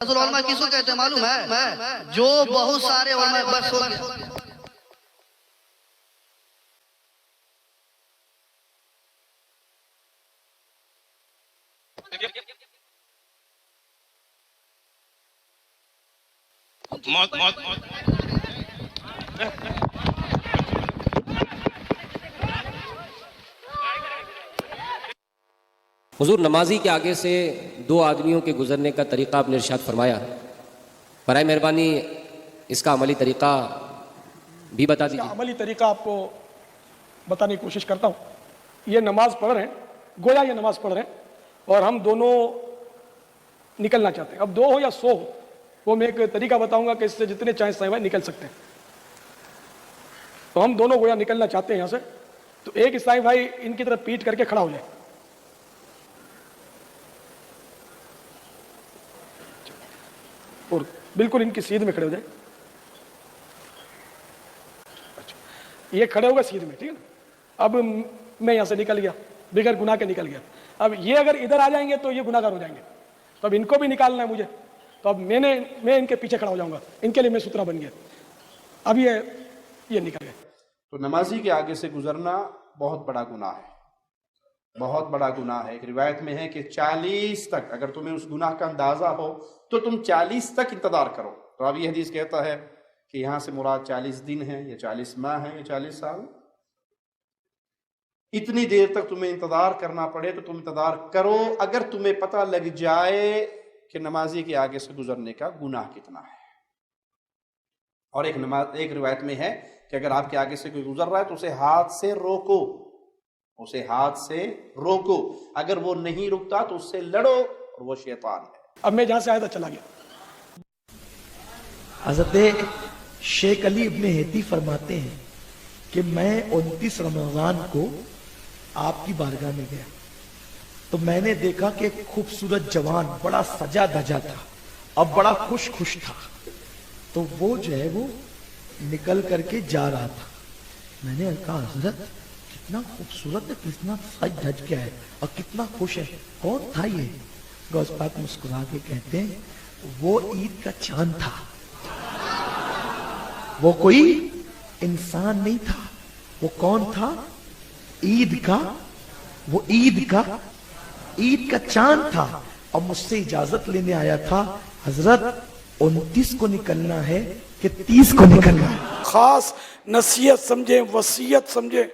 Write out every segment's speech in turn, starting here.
علماء کس کو کہتے ہیں معلوم ہے؟ جو بہت سارے علماء بس ہو گیا. حضور، نمازی کے آگے سے دو آدمیوں کے گزرنے کا طریقہ آپ نے ارشاد فرمایا، برائے مہربانی اس کا عملی طریقہ بھی بتا دیجیے. عملی طریقہ آپ کو بتانے کی کوشش کرتا ہوں. یہ نماز پڑھ رہے ہیں، گویا یہ نماز پڑھ رہے ہیں اور ہم دونوں نکلنا چاہتے ہیں. اب 2 ہو یا 100 ہو، وہ میں ایک طریقہ بتاؤں گا کہ اس سے جتنے چاہیں صاحب نکل سکتے ہیں. تو ہم دونوں گویا نکلنا چاہتے ہیں یہاں سے. تو ایک عیسائی بھائی ان کی طرف پیٹ کر کے کھڑا ہو جائے. اور بالکل ان کی سیدھ میں کھڑے ہو جائے. یہ کھڑے ہوگا سیدھ میں، ٹھیک ہے نا. اب میں یہاں سے نکل گیا، بغیر گناہ کے نکل گیا. اب یہ اگر ادھر آ جائیں گے تو یہ گناہ گار ہو جائیں گے. تو اب ان کو بھی نکالنا ہے مجھے. تو اب میں ان کے پیچھے کھڑا ہو جاؤں گا. ان کے لیے میں سترا بن گیا. اب یہ نکل گئے. تو نمازی کے آگے سے گزرنا بہت بڑا گناہ ہے، بہت بڑا گناہ ہے. ایک روایت میں ہے کہ 40 تک، اگر تمہیں اس گناہ کا اندازہ ہو تو تم 40 تک انتظار کرو. راوی حدیث کہتا ہے کہ یہاں سے مراد 40 دن ہے یا 40 ماہ ہے یا 40 سال. اتنی دیر تک تمہیں انتظار کرنا پڑے تو تم انتظار کرو، اگر تمہیں پتہ لگ جائے کہ نمازی کے آگے سے گزرنے کا گناہ کتنا ہے. اور ایک روایت میں ہے کہ اگر آپ کے آگے سے کوئی گزر رہا ہے تو اسے ہاتھ سے روکو، اسے ہاتھ سے روکو. اگر وہ نہیں رکتا تو اس سے لڑو، اور وہ شیطان ہے. اب میں جہاں سے آیا تھا چلا گیا. حضرت شیخ علی ابن ہیتی فرماتے ہیں کہ میں 29 رمضان کو آپ کی بارگاہ میں گیا تو میں نے دیکھا کہ ایک خوبصورت جوان بڑا سجا دھجا تھا اور بڑا خوش تھا. تو وہ جو ہے وہ نکل کر کے جا رہا تھا. میں نے کہا حضرت کتنا خوبصورت ہے، کتنا سج دھج کے ہے اور کتنا خوش ہے، کون تھا یہ؟ غوث پاک مسکرا کے کہتے ہیں وہ عید کا چاند تھا، وہ کوئی انسان نہیں تھا. وہ کون تھا؟ عید کا چاند تھا. اور مجھ سے اجازت لینے آیا تھا، حضرت 29 کو نکلنا ہے کہ 30 کو نکلنا ہے. خاص نصیحت سمجھیں، وصیت سمجھیں،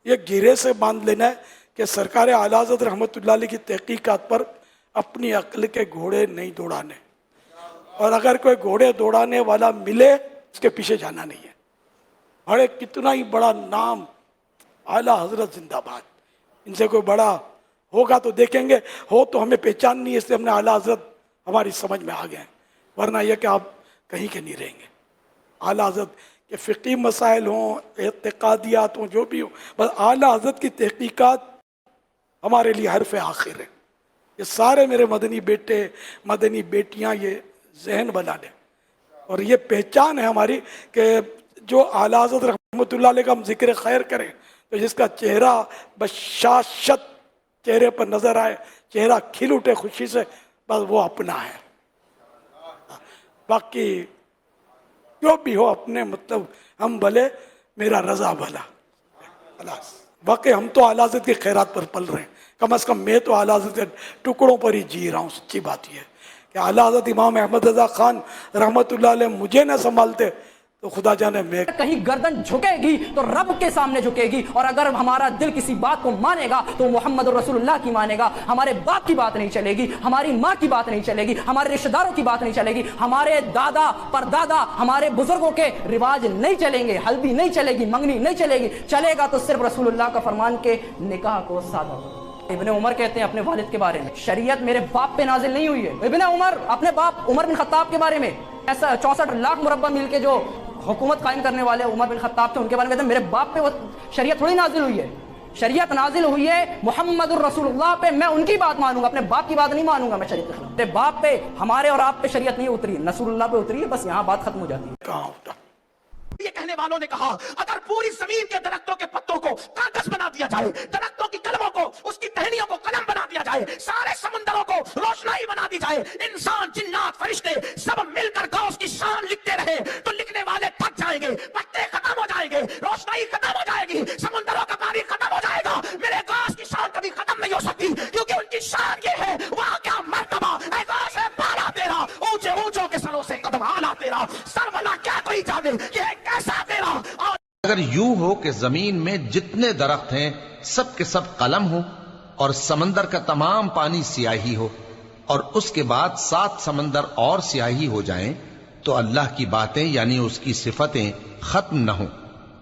یہ گھیرے سے باندھ لینا ہے کہ سرکار اعلیٰ حضرت رحمت اللہ علیہ کی تحقیقات پر اپنی عقل کے گھوڑے نہیں دوڑانے. اور اگر کوئی گھوڑے دوڑانے والا ملے اس کے پیچھے جانا نہیں ہے. بڑے کتنا ہی بڑا نام اعلیٰ حضرت زندہ باد. ان سے کوئی بڑا ہوگا تو دیکھیں گے، ہو تو ہمیں پہچان نہیں ہے، اس لیے ہم نے اعلیٰ حضرت ہماری سمجھ میں آ گئے ہیں. ورنہ یہ کہ آپ کہیں کے نہیں رہیں گے. اعلیٰ حضرت کے فقہی مسائل ہوں، اعتقادیات ہوں، جو بھی ہوں، بس اعلیٰ حضرت کی تحقیقات ہمارے لیے حرف آخر ہے. یہ سارے میرے مدنی بیٹے مدنی بیٹیاں یہ ذہن بنا لیں. اور یہ پہچان ہے ہماری کہ جو اعلیٰ حضرت رحمت اللہ علیہ کا ہم ذکر خیر کریں تو جس کا چہرہ بشاشت چہرے پر نظر آئے، چہرہ کھل اٹھے خوشی سے، بس وہ اپنا ہے. باقی جو بھی ہو اپنے مطلب ہم بھلے میرا رضا بھلا. باقی ہم تو اعلیٰ حضرت کی خیرات پر پل رہے ہیں. کم از کم میں تو اعلیٰ حضرت کے ٹکڑوں پر ہی جی رہا ہوں. سچی بات یہ ہے کہ اعلیٰ حضرت امام احمد رضا خان رحمت اللہ علیہ مجھے نہ سنبھالتے تو خدا جانے میں کہیں گردن جھکے گی تو رب کے سامنے جھکے گی. اور اگر ہمارا دل کسی بات کو مانے گا تو محمد رسول اللہ کی مانے گا. ہمارے باپ کی بات نہیں چلے گی، ہماری ماں کی بات نہیں چلے گی، ہمارے رشتہ داروں کی بات نہیں چلے گی، ہمارے دادا پردادا ہمارے بزرگوں کے رواج نہیں چلیں گے. ہلدی نہیں چلے گی، منگنی نہیں چلے گی. چلے گا تو صرف رسول اللہ کا فرمان کے نکاح کو سادہ. ابن عمر کہتے ہیں اپنے والد کے بارے میں، شریعت میرے باپ پہ نازل نہیں ہوئی ہے. ابن عمر اپنے باپ عمر بن خطاب کے بارے میں، ایسا 64 لاکھ مربع میل کے جو حکومت قائم کرنے والے عمر بن خطاب تھے، ان کے بارے میں کہتے ہیں میرے باپ پہ وہ شریعت تھوڑی نازل ہوئی ہے. شریعت نازل ہوئی ہے محمد الرسول اللہ پہ. میں ان کی بات مانوں گا، اپنے باپ کی بات نہیں مانوں گا. میں شریعت کے خلاف اپنے باپ پہ، ہمارے اور آپ پہ شریعت نہیں اتری، رسول اللہ پہ اتری ہے. بس یہاں بات ختم ہو جاتی ہے. کہاں ہوتا یہ کہنے والوں نے کہا اگر پوری زمین کے درختوں کے پتوں کو کاغذ بنا دیا جائے، درختوں کی کلموں کو، اس کی ٹہنیوں کو قلم بنا دیا جائے، سارے سمندروں کو روشنائی بنا دی جائے، انسان، جنات، فرشتے سب مل کر غوث کی شان لکھتے رہے تو لکھنے والے تھک جائیں گے، پتے ختم ہو جائیں گے، روشنائی ختم ہو جائے گی، سمندروں کا پانی ختم ہو جائے گا، میرے غوث کی شان کبھی ختم نہیں ہو سکتی، کیونکہ ان کی شان یہ ہے، وہاں کیا مرتبہ اے غوث ہے بالا تیرا، اونچے اونچوں کے سروں سے قدم آلا تیرا، سر والا کیا کوئی جانے یہ کیسا تیرا۔ اگر یوں ہو کہ زمین میں جتنے درخت ہیں سب کے سب قلم ہو اور سمندر کا تمام پانی سیاہی ہو اور اس کے بعد 7 سمندر اور سیاہی ہو جائیں تو اللہ کی باتیں یعنی اس کی صفتیں ختم نہ ہوں۔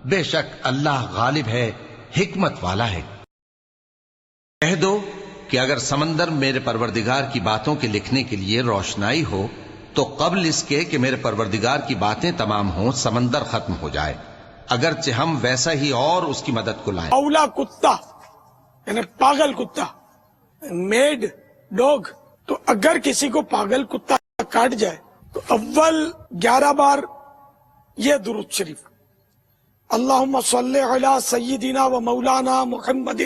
بے شک اللہ غالب ہے، حکمت والا ہے۔ کہہ دو کہ اگر سمندر میرے پروردگار کی باتوں کے لکھنے کے لیے روشنائی ہو تو قبل اس کے کہ میرے پروردگار کی باتیں تمام ہوں سمندر ختم ہو جائے، اگرچہ ہم ویسا ہی اور اس کی مدد کو لائیں۔ اولا کتا یعنی پاگل کتا، میڈ ڈوگ، تو اگر کسی کو پاگل کتا کاٹ جائے تو اول 11 بار یہ درود شریف، اللہم صلی علی سیدنا و مولانا محمد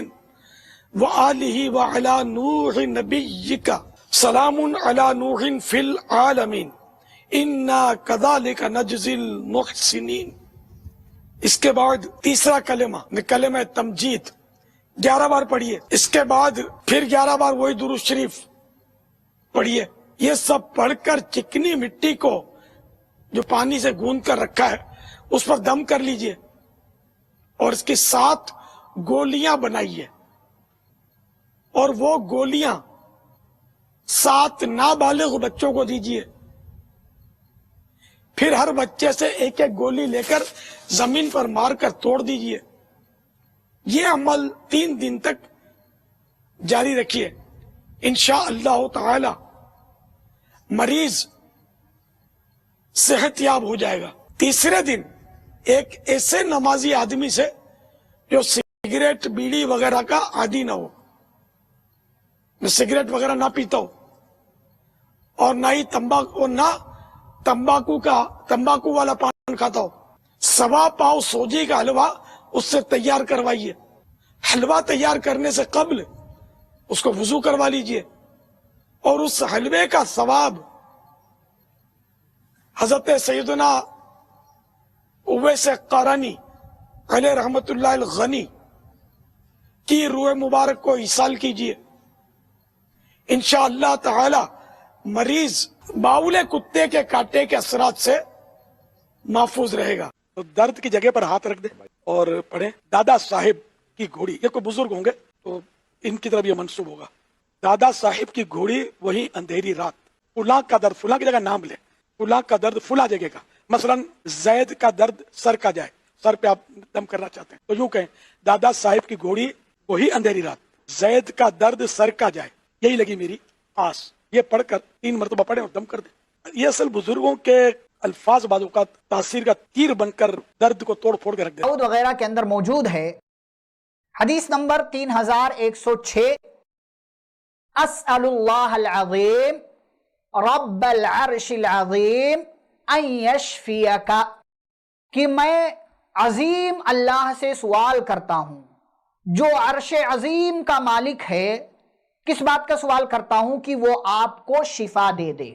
وآلہ وعلی نوح نبیک سلام علی نوح فی العالمین انا کذالک نجزی المحسنین۔ اس کے بعد تیسرا کلمہ کلمہ تمجید 11 بار پڑھیے، اس کے بعد پھر 11 بار وہی درود شریف پڑھیے۔ یہ سب پڑھ کر چکنی مٹی کو جو پانی سے گوندھ کر رکھا ہے اس پر دم کر لیجئے اور اس کی 7 گولیاں بنائیے، اور وہ گولیاں 7 نابالغ بچوں کو دیجئے، پھر ہر بچے سے ایک ایک گولی لے کر زمین پر مار کر توڑ دیجئے۔ یہ عمل 3 دن تک جاری رکھیے، انشاءاللہ تعالی مریض صحت یاب ہو جائے گا۔ تیسرے دن ایک ایسے نمازی آدمی سے جو سگریٹ بیڑی وغیرہ کا عادی نہ ہو، نہ سگریٹ وغیرہ نہ پیتا ہو اور نہ ہی تمباکو والا پان کھاتا ہو، 1.25 پاؤ سوجی کا حلوہ اس سے تیار کروائیے۔ حلوہ تیار کرنے سے قبل اس کو وضو کروا لیجئے اور اس حلوے کا ثواب حضرت سیدنا اویس قرنی علیہ رحمت اللہ الغنی کی روح مبارک کو ایصال کیجئے، انشاءاللہ تعالی مریض باؤل کتے کے کاٹے کے اثرات سے محفوظ رہے گا۔ تو درد کی جگہ پر ہاتھ رکھ دے اور پڑھیں دادا صاحب کی گھوڑی۔ یہ کوئی بزرگ ہوں گے تو ان کی طرف یہ منسوب ہوگا۔ دادا صاحب کی گھوڑی وہی اندھیری رات، فلاں کا درد، فلاں کی جگہ نام لے، فلاں کا درد فلاں جگہ کا، مثلا زید کا درد سر کا جائے، سر پہ آپ دم کرنا چاہتے ہیں تو یوں کہیں دادا صاحب کی گھوڑی وہی اندھیری رات، زید کا درد سر کا جائے، یہی لگی میری آس۔ یہ پڑھ کر 3 مرتبہ پڑھیں اور دم کر دیں۔ یہ اصل بزرگوں کے الفاظ بعض اوقات تاثیر کا تیر بن کر درد کو توڑ پھوڑ کے رکھ دیں۔ وغیرہ کے اندر موجود ہے حدیث نمبر 3106، اسأل اللہ العظیم رب العرش العظیم ان یشفیک، کہ میں عظیم اللہ سے سوال کرتا ہوں جو عرش عظیم کا مالک ہے، کس بات کا سوال کرتا ہوں؟ کہ وہ آپ کو شفا دے دے،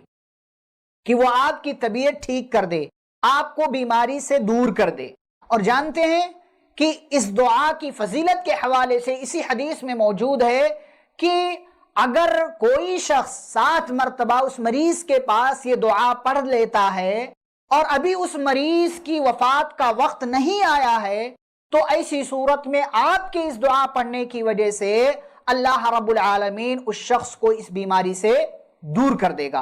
کہ وہ آپ کی طبیعت ٹھیک کر دے، آپ کو بیماری سے دور کر دے۔ اور جانتے ہیں کہ اس دعا کی فضیلت کے حوالے سے اسی حدیث میں موجود ہے کہ اگر کوئی شخص 7 مرتبہ اس مریض کے پاس یہ دعا پڑھ لیتا ہے اور ابھی اس مریض کی وفات کا وقت نہیں آیا ہے تو ایسی صورت میں آپ کے اس دعا پڑھنے کی وجہ سے اللہ رب العالمین اس شخص کو اس بیماری سے دور کر دے گا۔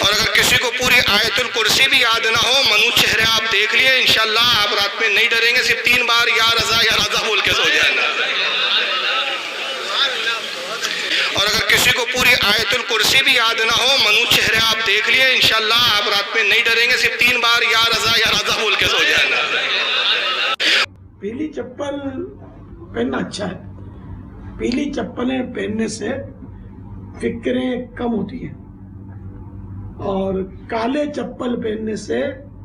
اور اگر کسی کو پوری آیت الکرسی بھی یاد نہ ہو، منو چہرے آپ دیکھ لیے، انشاءاللہ آپ رات میں نہیں ڈریں گے، صرف 3 بار یا رضا بول کے سو جانا۔ اور اگر کسی کو پوری آیت الکرسی بھی یاد نہ ہو، منو چہرے آپ دیکھ لیے، انشاءاللہ آپ رات میں نہیں ڈریں گے، صرف 3 بار یا رضا بول کے سو جانا۔ پیلی چپل پہننا اچھا ہے، پیلی چپلیں پہننے سے فکریں کم ہوتی ہیں اور کالے چپل پہننے سے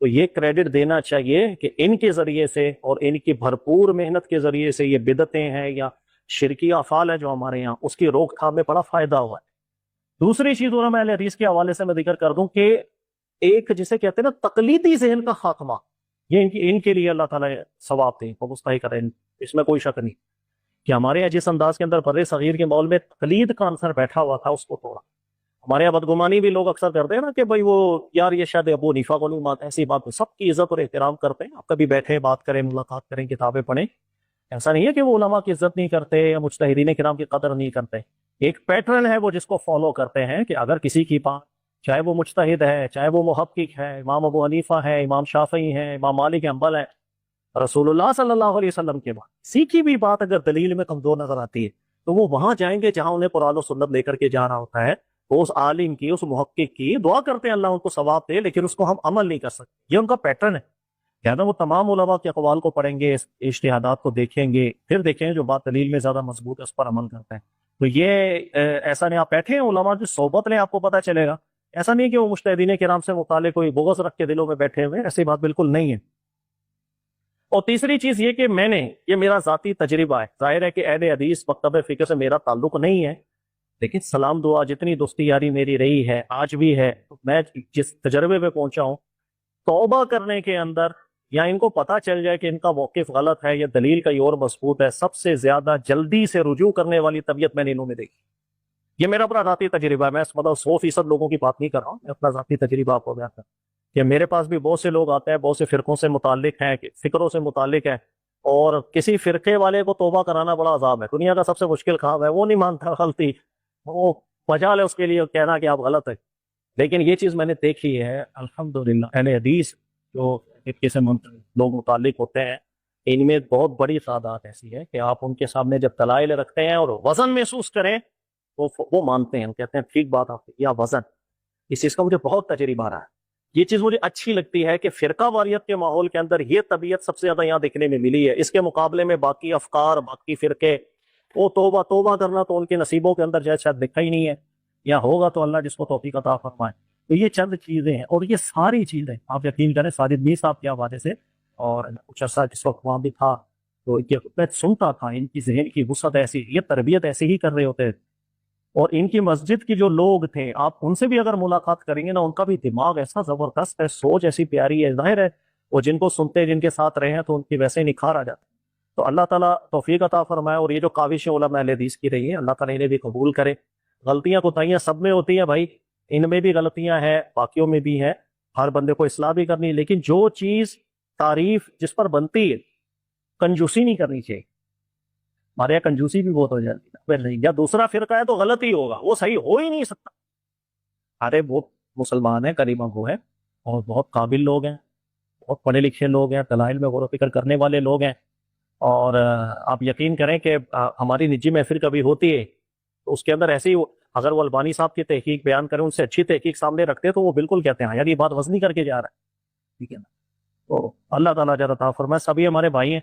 تو یہ کریڈٹ دینا چاہیے کہ ان کے ذریعے سے اور ان کی بھرپور محنت کے ذریعے سے یہ بدعتیں ہیں یا شرکی افعال ہے جو ہمارے یہاں، اس کی روک تھام میں بڑا فائدہ ہوا ہے۔ دوسری چیز علماء اہل حدیث کے حوالے سے میں ذکر کر دوں کہ ایک جسے کہتے ہیں نا تقلیدی ذہن کا خاتمہ، یہ ان کے لیے اللہ تعالیٰ ثواب دیں اور مستحق کریں، اس میں کوئی شک نہیں کہ ہمارے یہاں جس انداز کے اندر بر صغیر کے ماحول میں تقلید کا عنصر بیٹھا ہوا تھا اس کو توڑا۔ ہمارے یہاں بدگمانی بھی لوگ اکثر کرتے ہیں نا کہ بھائی وہ یار یہ شاید ابو حنیفہ کو نہیں مانتے، ایسی بات، سب کی عزت اور احترام کرتے ہیں، آپ کبھی بیٹھے بات کریں، ملاقات کریں، کتابیں پڑھیں، ایسا نہیں ہے کہ وہ علماء کی عزت نہیں کرتے یا مجتہدین کرام کی قدر نہیں کرتے۔ ایک پیٹرن ہے وہ جس کو فالو کرتے ہیں کہ اگر کسی کی بات، چاہے وہ مجتہد ہے، چاہے وہ محقق ہے، امام ابو حنیفہ ہے، امام شافعی ہے، امام مالک حنبل ہے، رسول اللہ صلی اللہ علیہ وسلم کے بعد کسی کی بھی بات اگر دلیل میں کمزور نظر آتی ہے تو وہ وہاں جائیں گے جہاں انہیں قرآن و سنت لے کر کے جانا ہوتا ہے، وہ اس عالم کی، اس محقق کی دعا کرتے ہیں اللہ ان کو ثواب دے، لیکن اس کو ہم عمل نہیں کر سکتے، یہ ان کا پیٹرن ہے۔ کہنا وہ تمام علماء کے اقوال کو پڑھیں گے، اجتہادات کو دیکھیں گے، پھر دیکھیں جو بات دلیل میں زیادہ مضبوط ہے اس پر عمل کرتے ہیں۔ تو یہ ایسا نہیں، آپ بیٹھے ہیں علماء کی صحبت لیں، آپ کو پتہ چلے گا، ایسا نہیں کہ وہ مجتہدین کرام سے متعلق کوئی بغض رکھ کے دلوں میں بیٹھے ہوئے، ایسی بات بالکل نہیں ہے۔ اور تیسری چیز یہ کہ یہ میرا ذاتی تجربہ ہے، ظاہر ہے کہ اہل حدیث مکتب فکر سے میرا تعلق نہیں ہے، لیکن سلام دعا جتنی دوستی یاری میری رہی ہے آج بھی ہے، میں جس تجربے پہ پہنچا ہوں، توبہ کرنے کے اندر یا ان کو پتہ چل جائے کہ ان کا موقف غلط ہے یا دلیل کہیں اور مضبوط ہے، سب سے زیادہ جلدی سے رجوع کرنے والی طبیعت میں نے انہوں میں دیکھی۔ یہ میرا اپنا ذاتی تجربہ ہے، میں مطلب 100% لوگوں کی بات نہیں کر رہا ہوں، میں اپنا ذاتی تجربہ آپ کو بیان کر رہا ہوں کہ میرے پاس بھی بہت سے لوگ آتے ہیں، بہت سے فرقوں سے متعلق ہیں، فکروں سے متعلق ہیں، اور کسی فرقے والے کو توبہ کرانا بڑا عذاب ہے، دنیا کا سب سے مشکل کام ہے، وہ نہیں مانتا غلطی، وہ مجال ہے اس کے لیے کہنا کہ آپ غلط ہے۔ لیکن یہ چیز میں نے دیکھی ہے الحمدللہ، اہل حدیث جو فرقے سے لوگ متعلق ہوتے ہیں، ان میں بہت بڑی تعداد ایسی ہے کہ آپ ان کے سامنے جب دلائل رکھتے ہیں اور وزن محسوس کریں وہ مانتے ہیں، کہتے ہیں ٹھیک بات آپ یا وزن۔ اس چیز کا مجھے بہت تجربہ رہا ہے، یہ چیز مجھے اچھی لگتی ہے کہ فرقہ واریت کے ماحول کے اندر یہ طبیعت سب سے زیادہ یہاں دیکھنے میں ملی ہے۔ اس کے مقابلے میں باقی افکار، باقی فرقے، وہ توبہ کرنا تو ان کے نصیبوں کے اندر شاید لکھا ہی نہیں ہے، یا ہوگا تو اللہ جس کو توفیق عطا فرمائے۔ تو یہ چند چیزیں ہیں، اور یہ ساری چیزیں آپ یقین کریں، ساجد میر صاحب کے حوالے سے، اور کچھ عرصہ جس وقت وہاں بھی تھا تو میں سنتا تھا ان کی ذہن کی وسعت ایسی، یہ تربیت ایسے ہی کر رہے ہوتے تھے، اور ان کی مسجد کی جو لوگ تھے، آپ ان سے بھی اگر ملاقات کریں گے نا، ان کا بھی دماغ ایسا زبردست ہے، سوچ ایسی پیاری ہے، ظاہر ہے وہ جن کو سنتے جن کے ساتھ رہے ہیں تو ان کی ویسے نکھار آ جاتا ہے۔ تو اللہ تعالیٰ توفیق عطا فرمائے، اور یہ جو کاوش علماء اہل حدیث کی رہی ہے اللہ تعالیٰ انہیں بھی قبول کرے۔ غلطیاں کوتاہیاں سب میں ہوتی ہیں بھائی، ان میں بھی غلطیاں ہیں، باقیوں میں بھی ہیں، ہر بندے کو اصلاح بھی کرنی ہے، لیکن جو چیز تعریف جس پر بنتی ہے، کنجوسی نہیں کرنی چاہیے۔ ہمارے یہاں کنجوسی بھی بہت ہو جاتی ہے، نہیں یا دوسرا فرقہ ہے تو غلط ہی ہوگا، وہ صحیح ہو ہی نہیں سکتا۔ ارے وہ مسلمان ہیں، کلمہ گو ہے، اور بہت قابل لوگ ہیں، بہت پڑھے لکھے لوگ ہیں، دلائل میں غور و فکر کرنے والے لوگ ہیں، اور آپ یقین کریں کہ ہماری نجی محفل کبھی ہوتی ہے تو اس کے اندر ایسی، اگر وہ البانی صاحب کی تحقیق بیان کریں، ان سے اچھی تحقیق سامنے رکھتے تو وہ بالکل کہتے ہیں یار یہ بات وزنی کر کے جا رہا ہے، ٹھیک ہے نا۔ تو اللہ تعالیٰ جل عطا فرمائے، سبھی ہمارے بھائی ہیں،